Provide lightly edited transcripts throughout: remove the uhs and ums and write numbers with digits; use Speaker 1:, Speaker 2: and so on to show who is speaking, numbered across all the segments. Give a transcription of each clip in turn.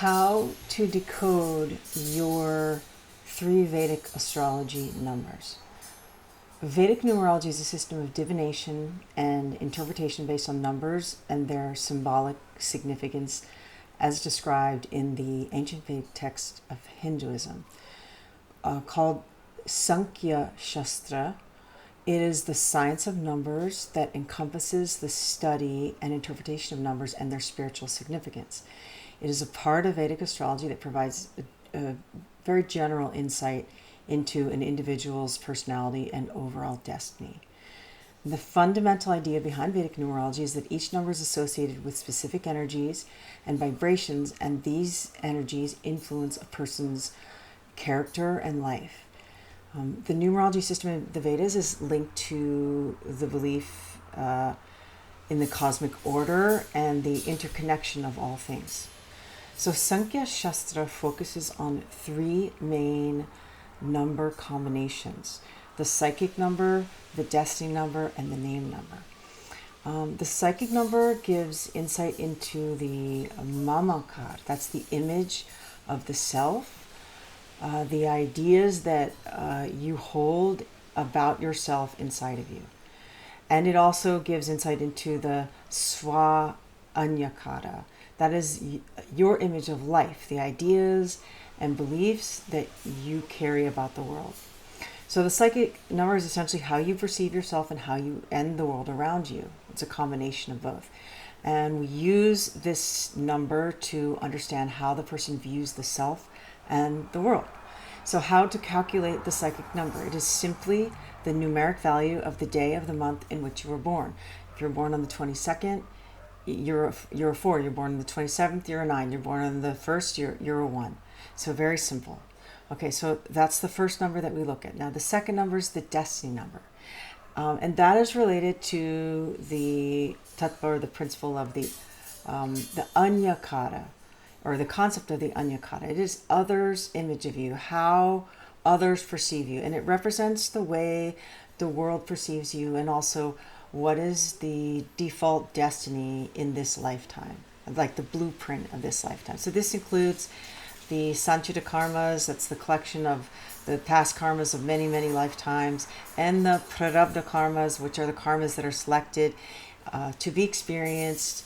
Speaker 1: how to decode your 3 Vedic astrology numbers. Vedic numerology is a system of divination and interpretation based on numbers and their symbolic significance as described in the ancient Vedic text of Hinduism, called Sankhya Shastra. It is the science of numbers that encompasses the study and interpretation of numbers and their spiritual significance. It is a part of Vedic astrology that provides a very general insight into an individual's personality and overall destiny. The fundamental idea behind Vedic numerology is that each number is associated with specific energies and vibrations, and these energies influence a person's character and life. The numerology system of the Vedas is linked to the belief in the cosmic order and the interconnection of all things. So Sankhya Shastra focuses on 3 main number combinations: the psychic number, the destiny number, and the name number. The psychic number gives insight into the mamakar, that's the image of the self, the ideas that you hold about yourself inside of you. And it also gives insight into the swa anyakara, that is your image of life, the ideas and beliefs that you carry about the world. So the psychic number is essentially how you perceive yourself and how you end the world around you. It's a combination of both. And we use this number to understand how the person views the self and the world. So how to calculate the psychic number? It is simply the numeric value of the day of the month in which you were born. If you're born on the 22nd, you're a 4. You're born on the 27th, you're a 9. You're born on the 1st, you're a 1. So very simple. Okay, so that's the first number that we look at. Now the second number is the destiny number. And that is related to the tattva, or the principle of the anyakara, or the concept of the anyakara. It is others' image of you, how others perceive you. And it represents the way the world perceives you, and also what is the default destiny in this lifetime, like the blueprint of this lifetime. So this includes the sanchita karmas, that's the collection of the past karmas of many, many lifetimes, and the prarabdha karmas, which are the karmas that are selected to be experienced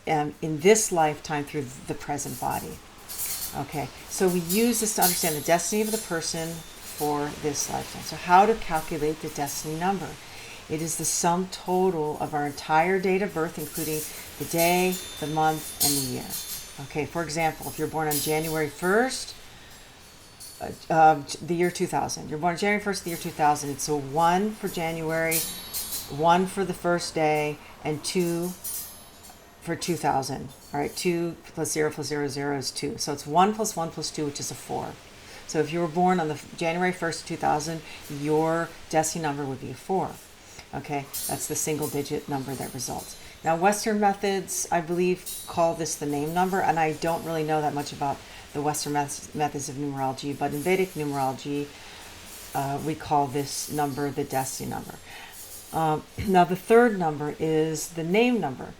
Speaker 1: in this lifetime through the present body. Okay, so we use this to understand the destiny of the person for this lifetime. So how to calculate the destiny number? It is the sum total of our entire date of birth, including the day, the month, and the year. Okay, for example, if you're born on January 1st, the year 2000. You're born January 1st, the year 2000. It's a 1 for January, 1 for the first day, and 2 for 2000. All right, 2 plus 0 plus 0, 0 is 2. So it's 1 plus 1 plus 2, which is a 4. So if you were born on the January 1st, 2000, your destiny number would be a 4. Okay, that's the single digit number that results. Now, Western methods, I believe, call this the name number, and I don't really know that much about the Western methods of numerology, but in Vedic numerology, we call this number the destiny number. Now, the third number is the name number,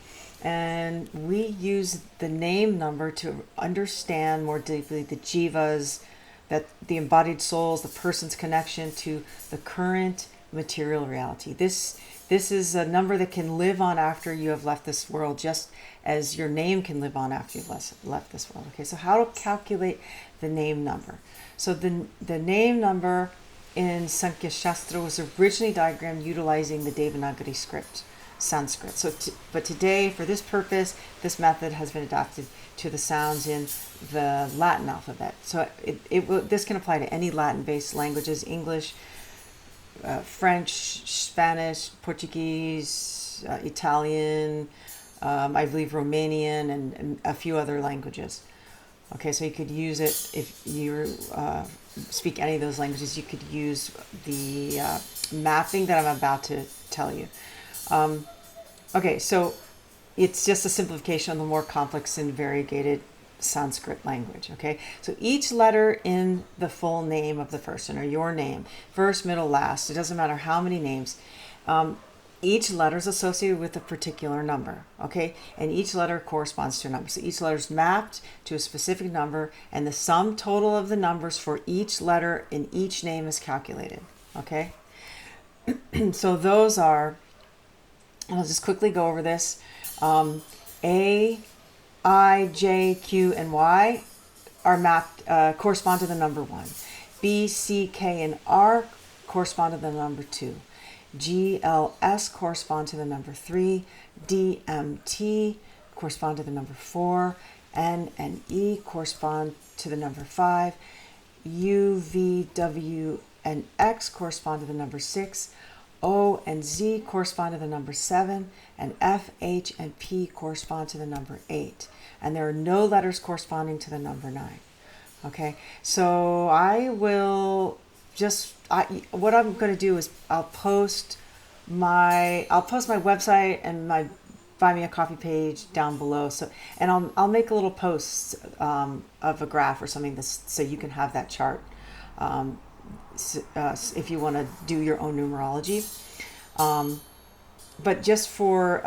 Speaker 1: and we use the name number to understand more deeply the jivas, that the embodied souls, the person's connection to the current material reality. This is a number that can live on after you have left this world, just as your name can live on after you've left this world. Okay, so how to calculate the name number? So the name number in Sankhya Shastra was originally diagrammed utilizing the Devanagari script, Sanskrit. But today, for this purpose, this method has been adapted to the sounds in the Latin alphabet. So this can apply to any Latin-based languages: English, French, Spanish, Portuguese, Italian, I believe Romanian, and a few other languages. Okay, so you could use it if you speak any of those languages. You could use the mapping that I'm about to tell you. Okay, so it's just a simplification of the more complex and variegated Sanskrit language. Okay, so each letter in the full name of the person, or your name, first, middle, last, it doesn't matter how many names, Each letter is associated with a particular number, okay? And each letter corresponds to a number. So each letter is mapped to a specific number, and the sum total of the numbers for each letter in each name is calculated, okay? So those are, and I'll just quickly go over this. A, I, J, Q, and Y are mapped, correspond to the number 1. B, C, K, and R correspond to the number 2. G, L, S correspond to the number 3. D, M, T correspond to the number 4. N and E correspond to the number 5. U, V, W, and X correspond to the number 6. O and Z correspond to the number 7. And F, H, and P correspond to the number 8. And there are no letters corresponding to the number 9. Okay, so I will just, what I'm going to do is I'll post my website and my Buy Me a Coffee page down below. So, and I'll make a little post of a graph or something so you can have that chart if you want to do your own numerology. But just for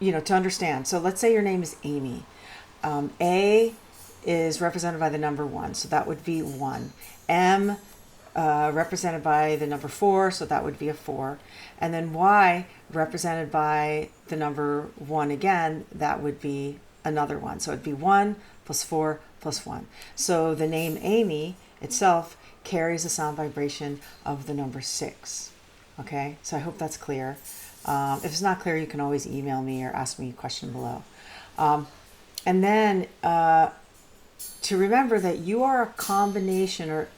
Speaker 1: to understand. So let's say your name is Amy. A is represented by the number 1, so that would be 1. M represented by the number 4, so that would be a 4. And then Y represented by the number 1 again, that would be another 1. So it'd be 1 plus 4 plus 1. So the name Amy itself carries a sound vibration of the number 6. Okay, so I hope that's clear. If it's not clear, you can always email me or ask me a question below. And then to remember that you are a combination, or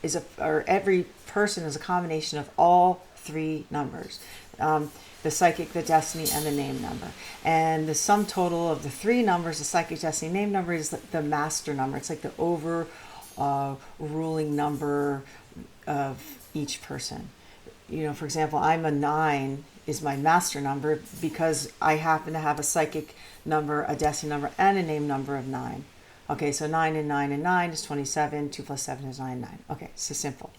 Speaker 1: every person is a combination of all 3 numbers, the psychic, the destiny, and the name number. And the sum total of the 3 numbers, the psychic, destiny, name number, is the master number. It's like the ruling number of each person. For example, I'm a 9 is my master number because I happen to have a psychic number, a destiny number, and a name number of 9. Okay, so 9 and 9 and 9 is 27. 2 plus 7 is 9, 9. Okay, so simple.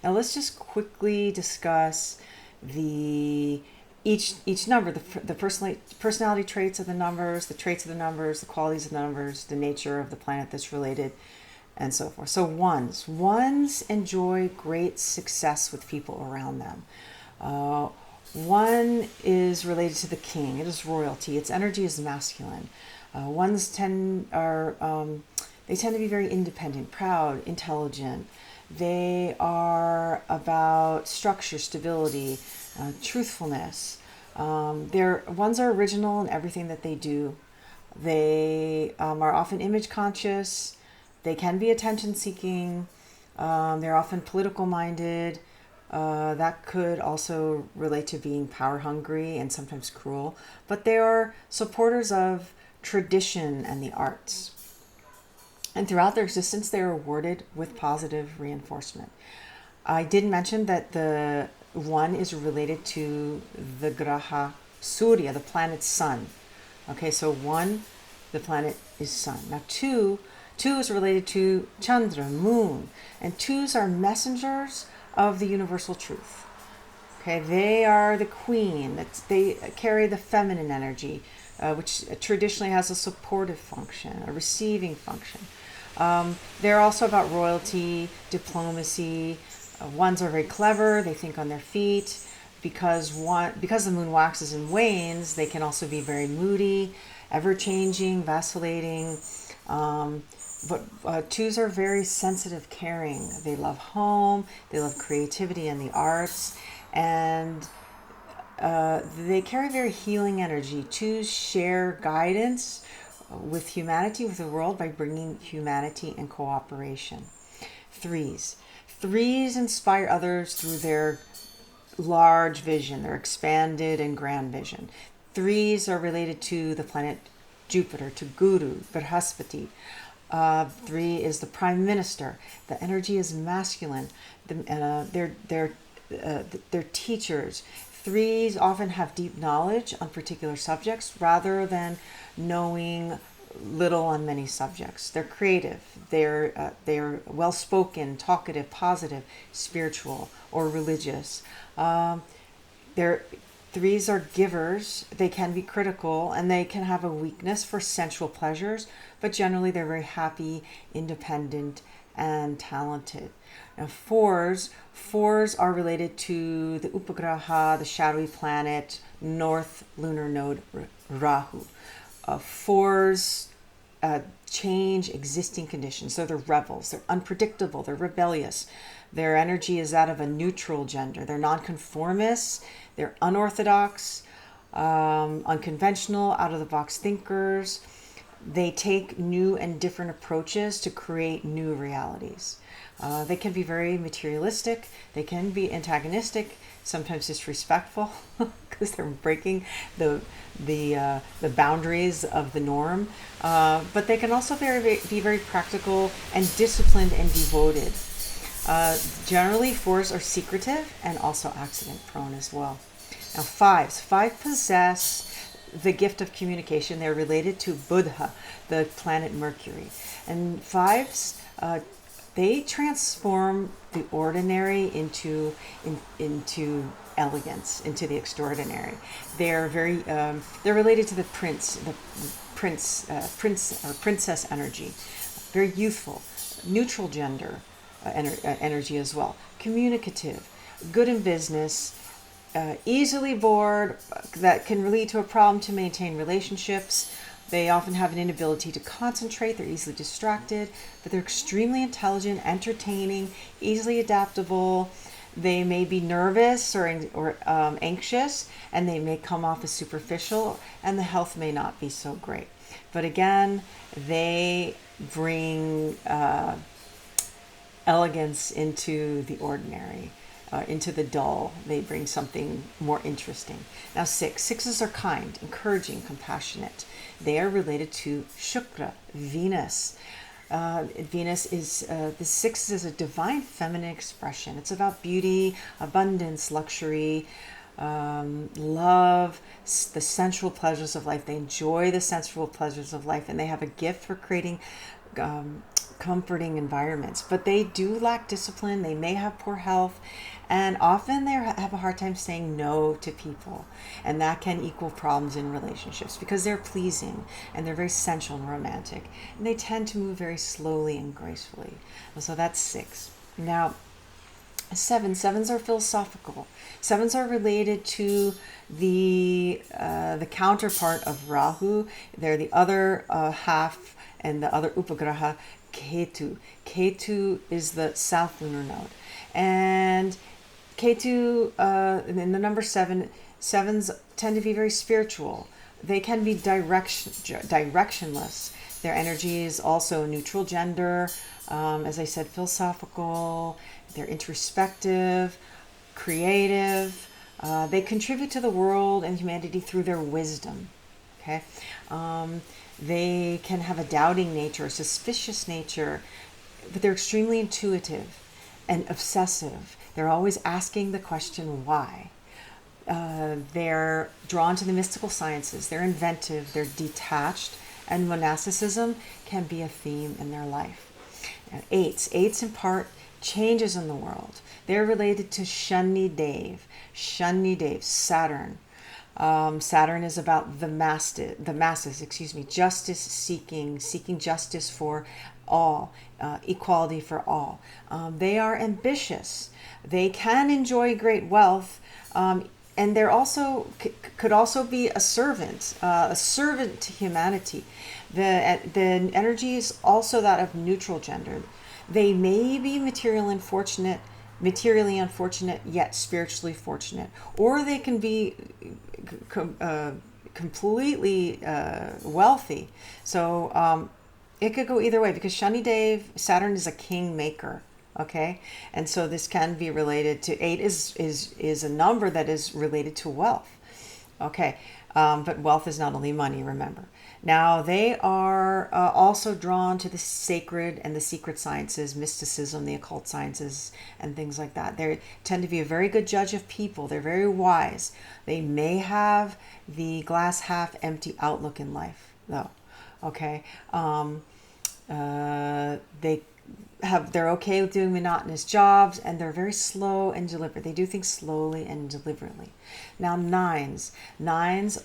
Speaker 1: Now let's just quickly discuss each number, the personality traits of the numbers, the traits of the numbers, the qualities of the numbers, the nature of the planet that's related, and so forth. So ones enjoy great success with people around them. 1 is related to the king. It is royalty. Its energy is masculine. Ones tend to be very independent, proud, intelligent. They are about structure, stability, truthfulness. Ones are original in everything that they do. They are often image conscious. They can be attention seeking. They're often political minded. That could also relate to being power hungry and sometimes cruel. But they are supporters of tradition and the arts. And throughout their existence, they are rewarded with positive reinforcement. I did mention that the 1 is related to the graha Surya, the planet sun. Okay, so 1, the planet is sun. Now 2 is related to Chandra, moon. And 2s are messengers of the universal truth. Okay, they are the queen. They carry the feminine energy, which traditionally has a supportive function, a receiving function. They're also about royalty, diplomacy. 1s are very clever. They think on their feet. Because the moon waxes and wanes, they can also be very moody, ever-changing, vacillating. But 2s are very sensitive, caring. They love home. They love creativity and the arts. And they carry very healing energy. 2s share guidance with humanity, with the world, by bringing humanity and cooperation. 3s inspire others through their large vision, their expanded and grand vision. 3s are related to the planet Jupiter, to Guru, Brihaspati. 3 is the prime minister. The energy is masculine. They're teachers. 3s often have deep knowledge on particular subjects rather than knowing little on many subjects. They're creative. They're well-spoken, talkative, positive, spiritual, or religious. They're Threes are givers. They can be critical and they can have a weakness for sensual pleasures, but generally they're very happy, independent, and talented. Now, fours are related to the Upagraha, the shadowy planet, North Lunar Node Rahu. Fours change existing conditions. So they're rebels, they're unpredictable, they're rebellious. Their energy is that of a neutral gender. They're nonconformists, they're unorthodox, unconventional, out of the box thinkers. They take new and different approaches to create new realities. They can be very materialistic, they can be antagonistic, sometimes disrespectful because they're breaking the boundaries of the norm. But they can also be very practical and disciplined and devoted. Generally, fours are secretive and also accident prone as well. Now, five possess the gift of communication. They're related to Buddha, the planet Mercury. And fives, they transform the ordinary into elegance, into the extraordinary. They're they're related to the princess energy. Very youthful, neutral gender energy as well. Communicative, good in business, easily bored, that can lead to a problem to maintain relationships. They often have an inability to concentrate. They're easily distracted, but they're extremely intelligent, entertaining, easily adaptable. They may be nervous or anxious, and they may come off as superficial, and the health may not be so great. But again, they bring elegance into the ordinary, into the dull. They bring something more interesting. Now, sixes are kind, encouraging, compassionate. They are related to Shukra, Venus. Venus is, the six is a divine feminine expression. It's about beauty, abundance, luxury, love, the sensual pleasures of life. They enjoy the sensual pleasures of life, and they have a gift for creating comforting environments. But they do lack discipline. They may have poor health, and often they have a hard time saying no to people, and that can equal problems in relationships because they're pleasing and they're very sensual and romantic, and they tend to move very slowly and gracefully. So that's six. Now, sevens are philosophical. Sevens are related to the counterpart of Rahu. They're the other half and the other upagraha, Ketu. Ketu is the south lunar node, and Ketu in the number seven, sevens tend to be very spiritual. They can be directionless. Their energy is also neutral gender, as I said, philosophical. They're introspective, creative. They contribute to the world and humanity through their wisdom. Okay, they can have a doubting nature, a suspicious nature, but they're extremely intuitive and obsessive. They're always asking the question why. They're drawn to the mystical sciences. They're inventive. They're detached, and monasticism can be a theme in their life. And eights impart changes in the world. They're related to Shani Dev, Saturn. Saturn is about the masses, justice seeking justice for all, equality for all. They are ambitious. They can enjoy great wealth, and they're also could also be a servant to humanity. The energy is also that of neutral gender. They may be materially unfortunate, yet spiritually fortunate, or they can be completely wealthy. So it could go either way because Shani Dev, Saturn is a king maker. Okay, and so this can be related to eight is a number that is related to wealth. Okay, but wealth is not only money, remember. Now, they are also drawn to the sacred and the secret sciences, mysticism, the occult sciences, and things like that. They tend to be a very good judge of people. They're very wise. They may have the glass half empty outlook in life, though. Okay, they're okay with doing monotonous jobs, and they're very slow and deliberate. They do things slowly and deliberately. Now nines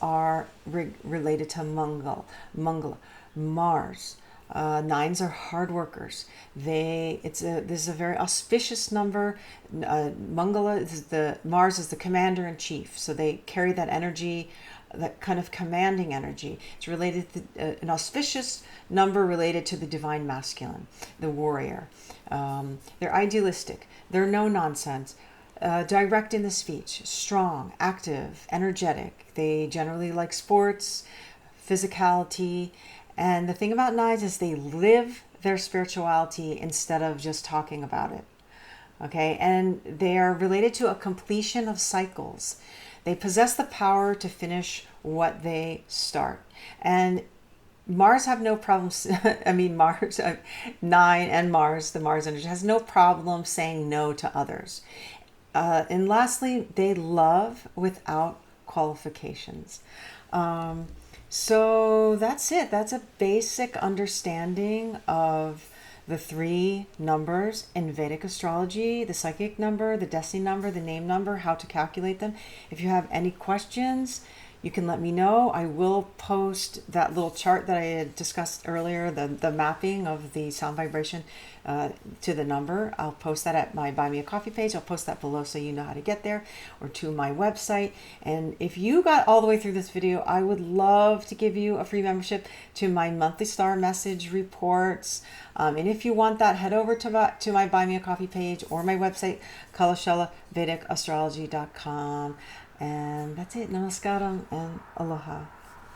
Speaker 1: are related to Mangala, Mars. Nines are hard workers. This is a very auspicious number. Mars is the commander in chief, so they carry that energy, that kind of commanding energy. It's related to an auspicious number related to the divine masculine, the warrior. They're idealistic. They're no nonsense. Direct in the speech, strong, active, energetic. They generally like sports, physicality. And the thing about nines is they live their spirituality instead of just talking about it. Okay, and they are related to a completion of cycles. They possess the power to finish what they start. And Mars have no problems. I mean, Mars, nine and Mars, the Mars energy, has no problem saying no to others. And lastly, they love without qualifications. So that's it. That's a basic understanding of the three numbers in Vedic astrology: the psychic number, the destiny number, the name number, how to calculate them. If you have any questions, you can let me know. I will post that little chart that I had discussed earlier, the mapping of the sound vibration to the number. I'll post that at my Buy Me a Coffee page. I'll post that below so you know how to get there, or to my website. And if you got all the way through this video, I would love to give you a free membership to my monthly star message reports. And if you want that, head over to my Buy Me a Coffee page or my website, kalashala.vedicastrology.com. And that's it. Namaskaram and aloha.